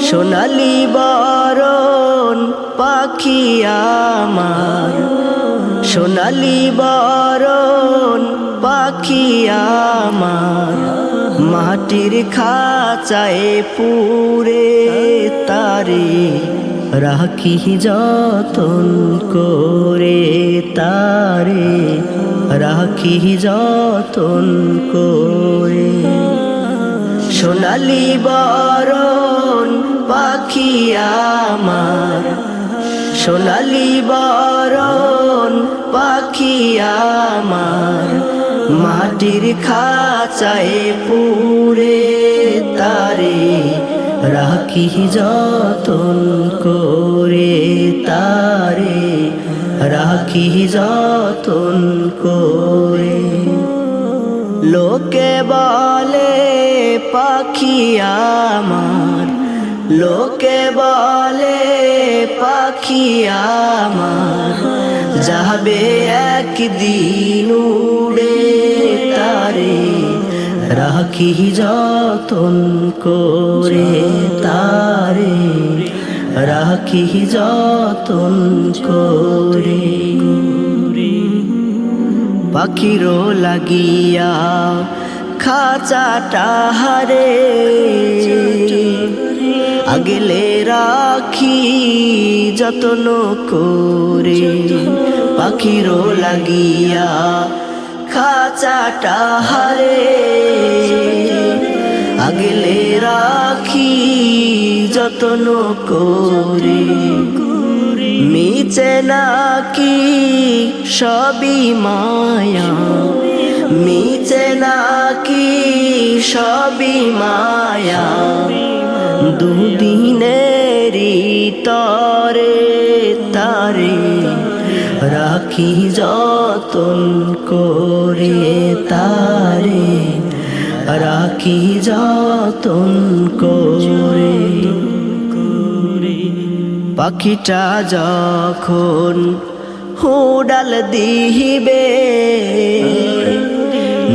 সোনালি বরণ পাখি আমার, সোনালি বরণ পাখি আমার, মাটির খাঁচায় পুরে তারে রাখি যতন করে, তারে রাখি যতন করে। সোনালি বরণ পাখি আমার, সোনালি বরণ পাখি আমার, মাটির খাঁচায় পুরে তারে রাখি যতন করে, তারে রাখি যতন করে। লোকে বলে পাখি আমার, লোকে বলে পাখি আমার, যাবে একদিন উড়ে তারে রাখি যতন করে, তারে রাখি যতন করে। পাখিরও লাগিয়া খাঁচাটা হারে আগলে রাখি যতন করে, পাখিরও লাগিয়া খাঁচাটা হারে আগলে রাখি যতন করে। মিছে নাকি সবই মায়া, মিছে নাকি সবই মায়া, দুদিনেরই তরে তারে রাখি যতন করে, তারে রাখি যতন করে। পাখিটা যখন উড়াল দিবে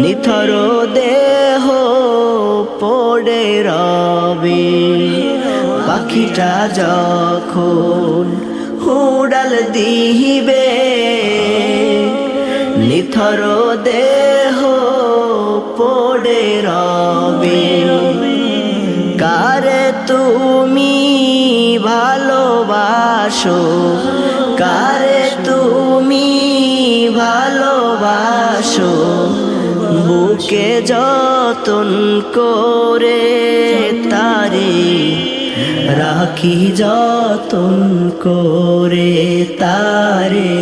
নিথর দেহ পড়ে রবে, পাখিটা যখন উড়াল দিবে নিথর দেহ পড়ে রবে। কারে তুমি ভালোবাসো, কারে তুমি ভালোবাসো, বুকে যতন করে তারে রাখি যতন করে, তারে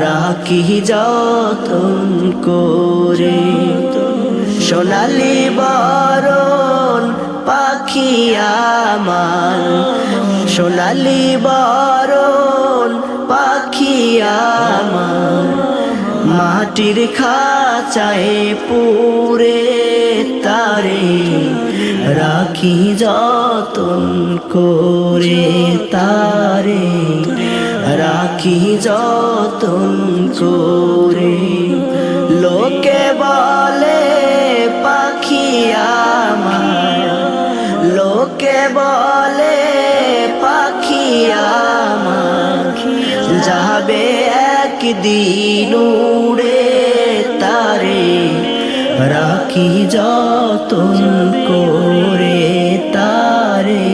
রাখি যতন করে। সোনালি বরণ পাখি আমার, সোনালি বরণ পাখি আমার, মাটির খাঁচায় পুরে তারে রাখি যতন করে, তারে রাখি যতন করে। লোকে বলে পাখি আমার, লোকে বলে পাখি আমার, যাবে একদিন উড়ে তারে রাখি যতন করে, তারে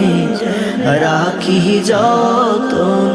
রাখি যতন